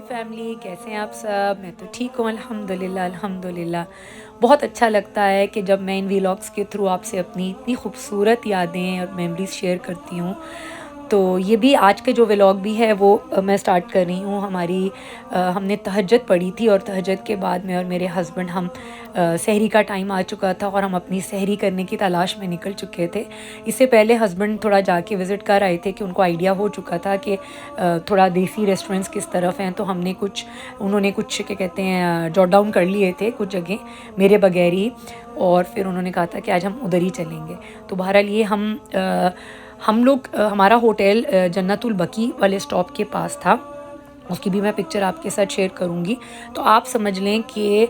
Family, कैसे हैं आप सब। मैं तो ठीक हूँ, अल्हम्दुलिल्लाह अल्हम्दुलिल्लाह। बहुत अच्छा लगता है कि जब मैं इन व्लॉग्स के थ्रू आपसे अपनी इतनी खूबसूरत यादें और मेमोरीज़ शेयर करती हूँ। तो ये भी आज के जो व्लॉग भी है वो मैं स्टार्ट कर रही हूँ। हमने तहज्जुद पढ़ी थी और तहज्जुद के बाद मैं और मेरे हस्बैंड सहरी का टाइम आ चुका था और हम अपनी सहरी करने की तलाश में निकल चुके थे। इससे पहले हस्बैंड थोड़ा जाके विज़िट कर आए थे कि उनको आइडिया हो चुका था कि थोड़ा देसी रेस्टोरेंट्स किस तरफ हैं। तो उन्होंने कुछ क्या कहते हैं जॉट डाउन कर लिए थे कुछ जगह मेरे बगैर ही। और फिर उन्होंने कहा था कि आज हम उधर ही चलेंगे। तो बहरहाल ये हम लोग हमारा होटल जन्नतुल बकी वाले स्टॉप के पास था। उसकी भी मैं पिक्चर आपके साथ शेयर करूँगी। तो आप समझ लें कि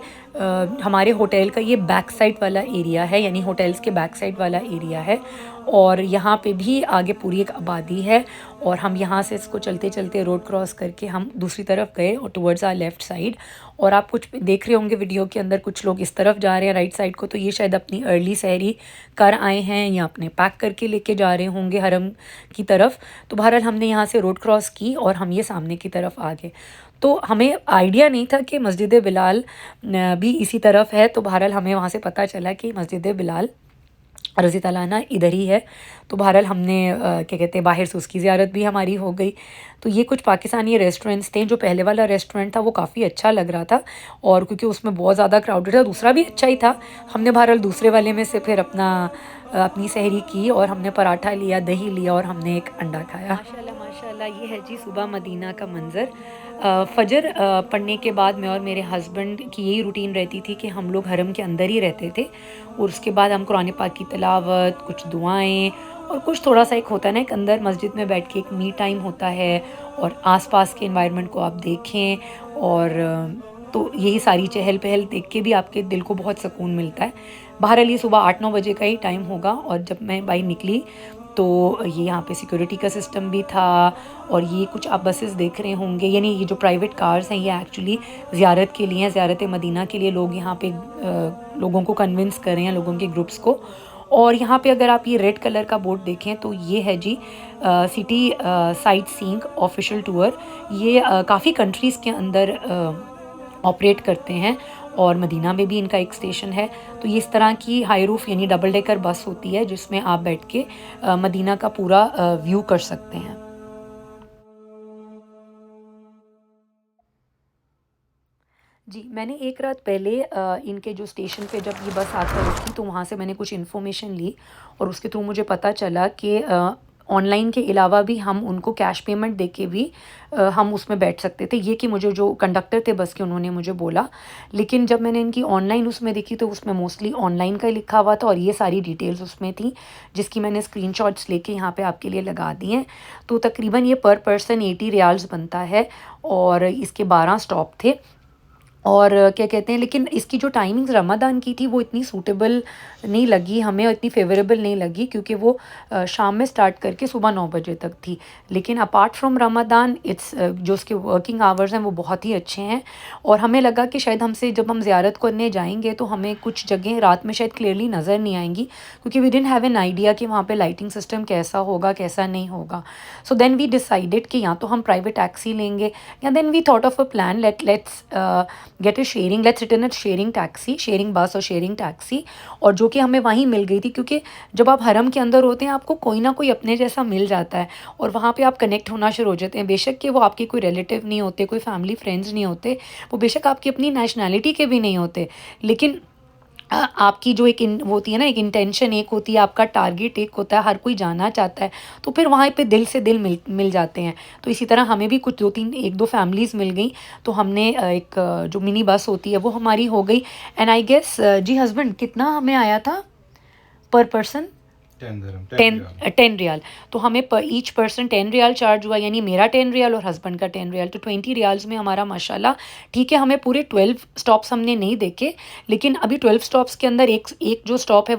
हमारे होटल का ये बैक साइड वाला एरिया है, यानी होटल्स के बैक साइड वाला एरिया है। और यहाँ पे भी आगे पूरी एक आबादी है और हम यहाँ से इसको चलते चलते रोड क्रॉस करके हम दूसरी तरफ गए और टुवर्ड्स आर लेफ़्ट साइड। और आप कुछ देख रहे होंगे वीडियो के अंदर, कुछ लोग इस तरफ जा रहे हैं राइट साइड को, तो ये शायद अपनी अर्ली सहरी कर आए हैं या अपने पैक करके लेके जा रहे होंगे हरम की तरफ। तो बहरहाल हमने यहाँ से रोड क्रॉस की और हम ये सामने की तरफ आ गए। तो हमें आइडिया नहीं था कि मस्जिद बिलाल भी इसी तरफ है। तो बहरहाल हमें वहाँ से पता चला कि मस्जिद बिलाल रज़ी ताला अन्हा इधर ही है। तो बहरहाल हमने क्या कहते हैं बाहर से उसकी ज़ियारत भी हमारी हो गई। तो ये कुछ पाकिस्तानी रेस्टोरेंट्स थे। जो पहले वाला रेस्टोरेंट था वो काफ़ी अच्छा लग रहा था और क्योंकि उसमें बहुत ज़्यादा क्राउडेड था, दूसरा भी अच्छा ही था। हमने बहरहाल दूसरे वाले में से फिर अपनी सहरी की और हमने पराठा लिया, दही लिया और हमने एक अंडा खाया। माशाल्लाह माशाल्लाह, ये है जी सुबह मदीना का मंज़र। फ़जर पढ़ने के बाद मैं और मेरे हस्बैंड की यही रूटीन रहती थी कि हम लोग हरम के अंदर ही रहते थे और उसके बाद हम कुरान पाक की तिलावत, कुछ दुआएं और कुछ थोड़ा सा एक होता है ना, एक अंदर मस्जिद में बैठ के एक मी टाइम होता है और आसपास के एनवायरनमेंट को आप देखें। और तो यही सारी चहल पहल देख के भी आपके दिल को बहुत सुकून मिलता है। बहरहाल ये सुबह 8-9 बजे का ही टाइम होगा और जब मैं बाहर निकली तो ये यहाँ पे सिक्योरिटी का सिस्टम भी था। और ये कुछ आप बसेस देख रहे होंगे, यानी ये जो प्राइवेट कार्स हैं ये एक्चुअली ज़ियारत के लिए हैं, ज़ियारत मदीना के लिए लोग यहाँ पे लोगों को कन्विंस कर रहे हैं, लोगों के ग्रुप्स को। और यहाँ पे अगर आप ये रेड कलर का बोर्ड देखें तो ये है जी city sightseeing official tour. ये काफ़ी कंट्रीज़ के अंदर ऑपरेट करते हैं और मदीना में भी इनका एक स्टेशन है। तो ये इस तरह की हाई रूफ यानी डबल डेकर बस होती है जिसमें आप बैठ के मदीना का पूरा व्यू कर सकते हैं। जी, मैंने एक रात पहले इनके जो स्टेशन पे जब ये बस आकर रुकी तो वहाँ से मैंने कुछ इन्फॉर्मेशन ली और उसके थ्रू मुझे पता चला कि ऑनलाइन के अलावा भी हम उनको कैश पेमेंट देके भी हम उसमें बैठ सकते थे। ये कि मुझे जो कंडक्टर थे बस के उन्होंने मुझे बोला। लेकिन जब मैंने इनकी ऑनलाइन उसमें देखी तो उसमें मोस्टली ऑनलाइन का ही लिखा हुआ था और ये सारी डिटेल्स उसमें थी जिसकी मैंने स्क्रीनशॉट्स लेके यहाँ पे आपके लिए लगा दी हैं। तो तकरीबन ये पर पर्सन 80 रियाल्स बनता है और इसके 12 स्टॉप थे। और क्या कहते हैं, लेकिन इसकी जो टाइमिंग्स रमादान की थी वो इतनी सूटेबल नहीं लगी हमें और इतनी फेवरेबल नहीं लगी क्योंकि वो शाम में स्टार्ट करके सुबह 9 बजे तक थी। लेकिन अपार्ट फ्रॉम रमादान जो उसके वर्किंग आवर्स हैं वो बहुत ही अच्छे हैं। और हमें लगा कि शायद हमसे जब हम ज़ियारत करने जाएंगे तो हमें कुछ जगह रात में शायद क्लियरली नज़र नहीं आएंगी क्योंकि we didn't have an idea कि वहाँ पे लाइटिंग सिस्टम कैसा होगा कैसा नहीं होगा। सो देन वी डिसाइडेड कि या तो हम प्राइवेट टैक्सी लेंगे या then we thought of a plan let's get a sharing let's return at sharing taxi, sharing bus और शेयरिंग टैक्सी। और जो कि हमें वहीं मिल गई थी क्योंकि जब आप हरम के अंदर होते हैं आपको कोई ना कोई अपने जैसा मिल जाता है और वहाँ पे आप कनेक्ट होना शुरू हो जाते हैं। बेशक कि वो आपके कोई रिलेटिव नहीं होते, कोई फैमिली फ्रेंड्स नहीं होते, वो बेशक आपकी अपनी नेशनैलिटी के भी नहीं होते, लेकिन आपकी जो वो होती है ना, एक इंटेंशन एक होती है, आपका टारगेट एक होता है, हर कोई जाना चाहता है। तो फिर वहाँ पे दिल से दिल मिल जाते हैं। तो इसी तरह हमें भी कुछ 2-3 1-2 फैमिलीज़ मिल गई। तो हमने जो मिनी बस होती है वो हमारी हो गई। एंड आई गेस जी हस्बैंड कितना हमें आया था पर पर्सन? 10 रियाल। तो हमें ईच पर्सन 10 रियाल चार्ज हुआ, यानी मेरा 10 रियाल और हस्बैंड का 10 रियाल। तो 20 रियाल्स में हमारा माशाल्लाह ठीक है। हमें पूरे 12 स्टॉप्स हमने नहीं देखे, लेकिन अभी 12 स्टॉप्स के अंदर एक जो स्टॉप है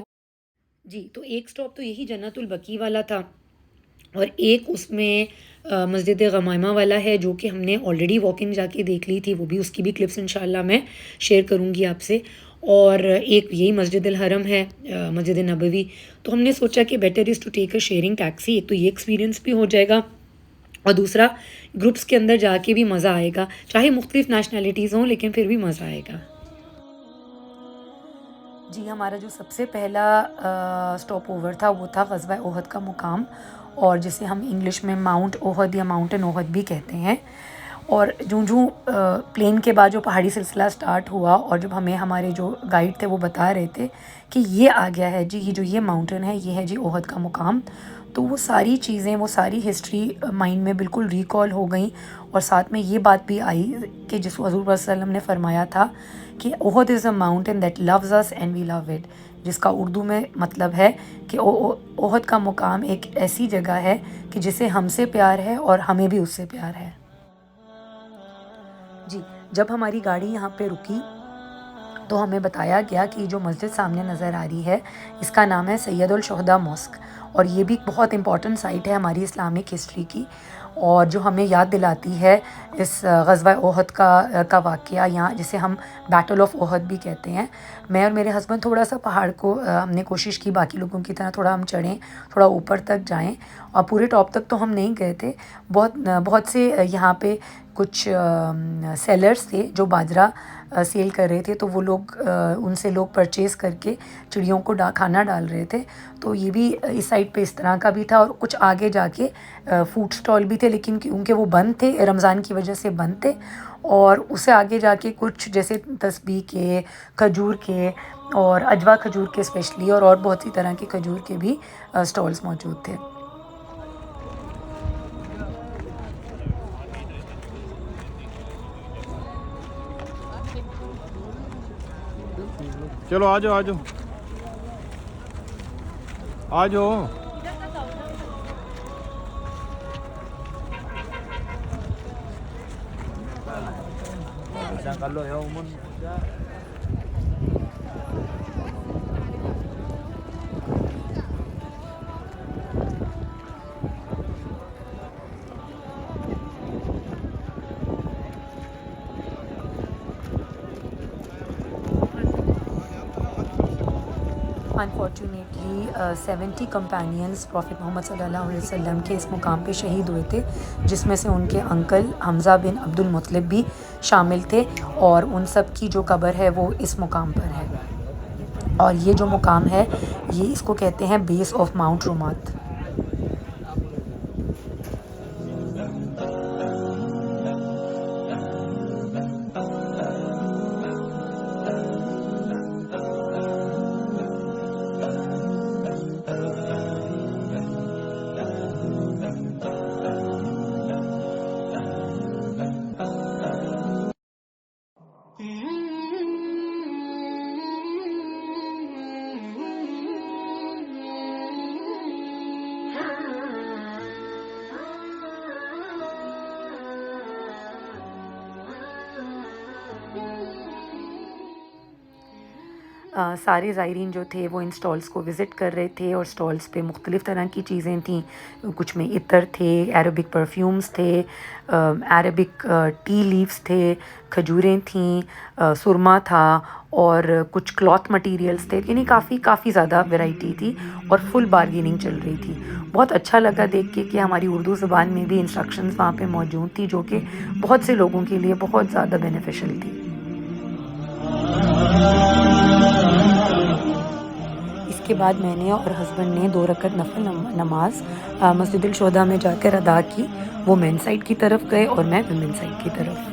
जी, तो एक स्टॉप तो यही जन्नतुल बकी वाला था और एक उसमें मस्जिद गमायमा वाला है जो कि हमने ऑलरेडी वॉक इन जाके देख ली थी। वो भी उसकी भी क्लिप्स इंशाल्लाह मैं शेयर करूँगी आपसे। और एक यही मस्जिद अल हरम है, मस्जिद नबवी। तो हमने सोचा कि better is to take a sharing taxi, एक तो ये एक्सपीरियंस भी हो जाएगा और दूसरा, ग्रुप्स के अंदर जाके भी मज़ा आएगा, चाहे मुख्तलिफ़ नेशनैलिटीज़ हों लेकिन फिर भी मज़ा आएगा। जी, हमारा जो सबसे पहला स्टॉप ओवर था वो था ग़ज़वा ओहद का मुकाम, और जिसे हम इंग्लिश में माउंट ओहद या माउंटेन ओहद भी कहते हैं। और जूँ-जूँ प्लेन के बाद जो पहाड़ी सिलसिला स्टार्ट हुआ, और जब हमें हमारे जो गाइड थे वो बता रहे थे कि ये आ गया है जी, ये माउंटेन है, ये है जी ओहद का मुकाम। तो वो सारी चीज़ें, वो सारी हिस्ट्री माइंड में बिल्कुल रिकॉल हो गई, और साथ में ये बात भी आई कि जिस हज़ूर सल्लल्लाहु अलैहि वसल्लम ने फ़रमाया था कि Uhud is a mountain that loves us and we love it, जिसका उर्दू में मतलब है कि ओहद का मुकाम एक ऐसी जगह है कि जिसे हमसे प्यार है और हमें भी उससे प्यार है। जी, जब हमारी गाड़ी यहाँ पे रुकी तो हमें बताया गया कि जो मस्जिद सामने नज़र आ रही है, इसका नाम है सैयदुल शुहदा मॉस्क, और ये भी बहुत इम्पॉर्टेंट साइट है हमारी इस्लामिक हिस्ट्री की, और जो हमें याद दिलाती है इस ग़ज़वा ओहद का वाक़या, यहाँ जिसे हम बैटल ऑफ ओहद भी कहते हैं। मैं और मेरे हस्बैंड थोड़ा-सा पहाड़ को हमने कोशिश की बाकी लोगों की तरह थोड़ा हम चढ़ें, थोड़ा ऊपर तक जाएँ, और पूरे टॉप तक तो हम नहीं गए थे। बहुत से यहाँ पे कुछ सेलर्स थे जो बाजरा सेल कर रहे थे, तो वो लोग उनसे लोग परचेज़ करके चिड़ियों को खाना डाल रहे थे। तो ये भी इस साइड पे इस तरह का भी था, और कुछ आगे जाके फूड स्टॉल भी थे, लेकिन क्योंकि वो बंद थे, रमज़ान की वजह से बंद थे। और उससे आगे जाके कुछ जैसे तस्बीह के, खजूर के, और अजवा खजूर के स्पेशली, और बहुत सी तरह के खजूर के भी स्टॉल्स मौजूद थे। चलो आ जाओ, आ जाओ, आ जाओ। Kalau ya umum unfortunately 70 companions prophet Muhammad सल्लल्लाहु अलैहि वसल्लम के इस मुकाम पे शहीद हुए थे, जिसमें से उनके अंकल हमज़ा बिन अब्दुल मुत्तलिब भी शामिल थे, और उन सब की जो कब्र है वो इस मुकाम पर है। और ये जो मुकाम है, ये इसको कहते हैं बेस ऑफ माउंट रुमात। सारे ज़ायरीन जो थे वो इन स्टॉल्स को विज़िट कर रहे थे, और स्टॉल्स पे मुख्तलिफ़ तरह की चीज़ें थीं। कुछ में इत्र थे, अरबिक परफ्यूम्स थे, अरबिक टी लीव्स थे, खजूरें थीं, सुरमा था, और कुछ क्लॉथ मटेरियल्स थे, यानी काफ़ी ज़्यादा वैरायटी थी, और फुल बार्गेनिंग चल रही थी। बहुत अच्छा लगा देख के कि हमारी उर्दू ज़ुबान में भी इंस्ट्रक्शंस वहाँ पे मौजूद थी, जो कि बहुत से लोगों के लिए बहुत ज़्यादा बेनिफिशियल थी। इसके बाद मैंने और हस्बैंड ने 2 रकत नफल नमाज मस्जिदुल शुहदा में जाकर अदा की। वो मेन साइड की तरफ गए और मैं वुमेन साइड की तरफ।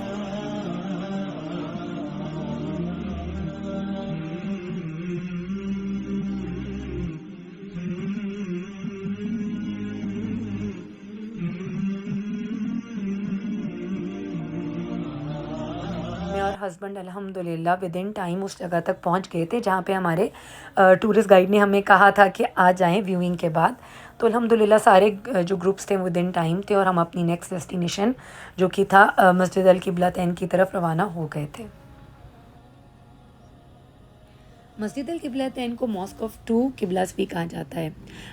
मैं और हस्बैंड अल्हम्दुलिल्लाह विदिन टाइम उस जगह तक पहुंच गए थे जहाँ पे हमारे टूरिस्ट गाइड ने हमें कहा था कि आ जाएं व्यूइंग के बाद। तो अल्हम्दुलिल्लाह सारे जो ग्रुप्स थे विदिन टाइम थे, और हम अपनी नेक्स्ट डेस्टिनेशन जो कि था मस्जिद अल किबलतैन की तरफ रवाना हो गए थे। मस्जिद अल किबलतैन को मॉस्क ऑफ टू किबलास भी कहा जाता है।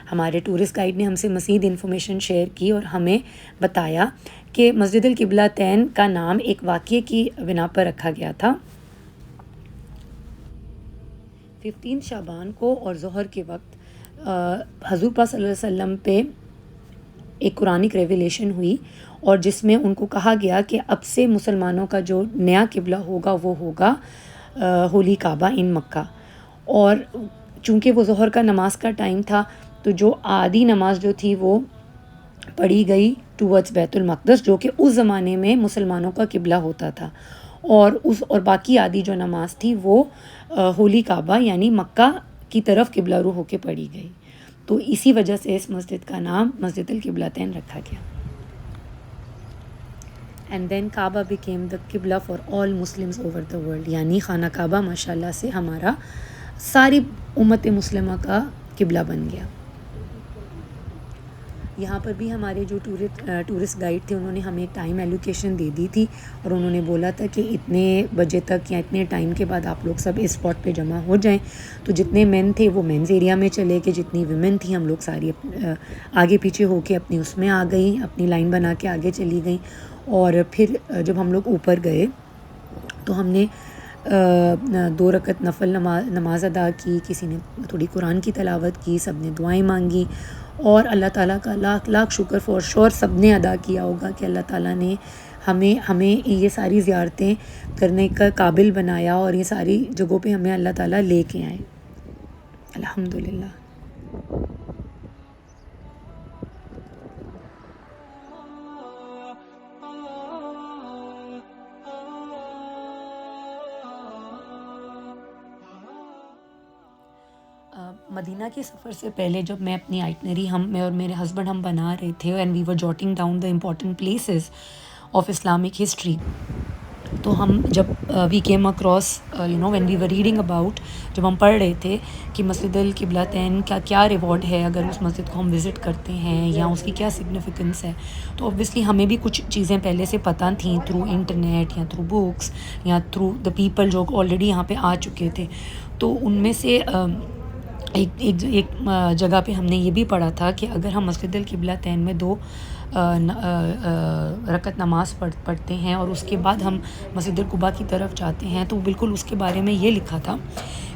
हमारे टूरिस्ट गाइड ने हमसे मज़ीद इन्फॉर्मेशन शेयर की और हमें बताया कि मस्जिद अल किबलतैन का नाम एक वाक़ये की बिना पर रखा गया था। 15 शाबान को और ज़ोहर के वक्त हज़ूर पाक सल्लल्लाहु अलैहि वसल्लम पे एक कुरानिक रेवलेशन हुई और जिसमें उनको कहा गया कि अब से मुसलमानों का जो नया किबला होगा वो होगा होली काबा इन मक्का। और चूँकि वो ज़ोहर का नमाज का टाइम था तो जो आधी नमाज जो थी वो पढ़ी गई टूवर्ड्स बैतुल मक़दस, जो कि उस ज़माने में मुसलमानों का किबला होता था, और बाकी आधी जो नमाज थी वो होली काबा यानी मक्का की तरफ किबला रू होके पढ़ी गई। तो इसी वजह से इस मस्जिद का नाम मस्जिदुल किबलतैन रखा गया। And then Kaaba became the qibla for all Muslims over the world, यानी खाना काबा माशाल्लाह से हमारा सारी उम्मत मुस्लिमा का किबला बन गया। यहाँ पर भी हमारे जो टूरिस्ट गाइड थे उन्होंने हमें एक टाइम एलोकेशन दे दी थी और उन्होंने बोला था कि इतने बजे तक या इतने टाइम के बाद आप लोग सब इस स्पॉट पे जमा हो जाएं। तो जितने मेन थे वो मेंस एरिया में चले गए, जितनी विमेन थी हम लोग सारी आगे पीछे होके अपनी उसमें आ गई, अपनी लाइन बना के आगे चली गई। और फिर जब हम लोग ऊपर गए तो हमने 2 रकत नफल नमाज अदा की, किसी ने थोड़ी कुरान की तिलावत की, सब ने दुआएं मांगी और अल्लाह ताला का लाख लाख शुक्र फॉर श्योर सब ने अदा किया होगा कि अल्लाह ताला ने हमें ये सारी ज़ियारतें करने का काबिल बनाया और ये सारी जगहों पे हमें अल्लाह ताला लेके आए, अल्हम्दुलिल्लाह। मदीना के सफ़र से पहले जब मैं अपनी आइटनरी मैं और मेरे हस्बैंड हम बना रहे थे and we were jotting down the important places of Islamic history, तो हम जब we came across when we were reading about, जब हम पढ़ रहे थे कि मस्जिदुल किबलतैन का क्या रिवॉर्ड है अगर उस मस्जिद को हम विज़िट करते हैं या उसकी क्या सिग्निफिकेंस है, तो ऑब्वियसली हमें भी कुछ चीज़ें पहले से पता थी थ्रू इंटरनेट या थ्रू बुक्स या थ्रू द पीपल जो ऑलरेडी यहाँ पे आ चुके थे। तो उनमें से एक जगह पे हमने ये भी पढ़ा था कि अगर हम मस्जिदुल किबलतैन में 2 रकत नमाज पढ़ते हैं और उसके बाद हम मस्जिदुल कुबा की तरफ जाते हैं, तो बिल्कुल उसके बारे में ये लिखा था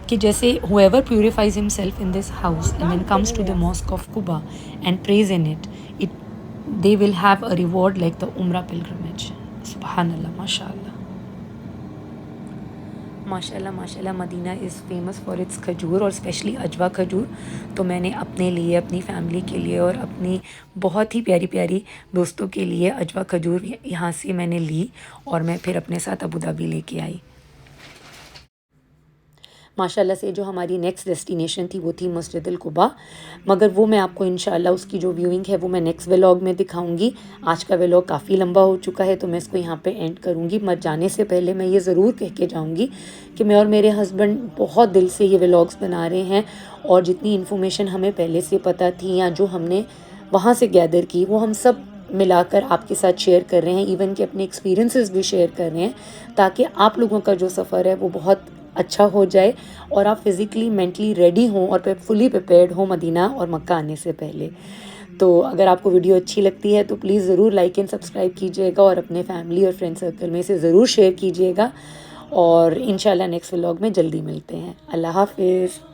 कि जैसे whoever purifies himself in this house and then comes to the mosque of Quba and prays in it, they will have a reward like the Umrah pilgrimage. Subhanallah, mashallah. माशाल्लाह माशाल्लाह, Medina is famous for its khajoor और specially अजवा खजूर। तो मैंने अपने लिए, अपनी family के लिए और अपनी बहुत ही प्यारी प्यारी दोस्तों के लिए अजवा खजूर यहाँ से मैंने ली और मैं फिर अपने साथ अबू धाबी लेके आई। माशाल्लाह से जो हमारी नेक्स्ट डेस्टिनेशन थी वो थी मस्जिदुल कुबा, मगर वो मैं आपको इंशाल्लाह उसकी जो व्यूइंग है वो मैं नेक्स्ट व्लॉग में दिखाऊंगी। आज का व्लॉग काफ़ी लंबा हो चुका है तो मैं इसको यहाँ पे एंड करूँगी। मत जाने से पहले मैं ये ज़रूर कह के जाऊँगी कि मैं और मेरे हस्बैंड बहुत दिल से ये व्लॉग्स बना रहे हैं और जितनी इन्फॉर्मेशन हमें पहले से पता थी या जो हमने वहाँ से गैदर की वो हम सब मिलाकर आपके साथ शेयर कर रहे हैं, इवन कि अपने एक्सपीरियंसेस भी शेयर कर रहे हैं ताकि आप लोगों का जो सफ़र है वो बहुत अच्छा हो जाए और आप फिज़िकली मेंटली रेडी हों और फुली प्रिपेयर्ड हो मदीना और मक्का आने से पहले। तो अगर आपको वीडियो अच्छी लगती है तो प्लीज़ ज़रूर लाइक एंड सब्सक्राइब कीजिएगा और अपने फैमिली और फ्रेंड सर्कल में इसे ज़रूर शेयर कीजिएगा और इंशाल्लाह नेक्स्ट व्लॉग में जल्दी मिलते हैं। अल्लाह हाफ़िज़।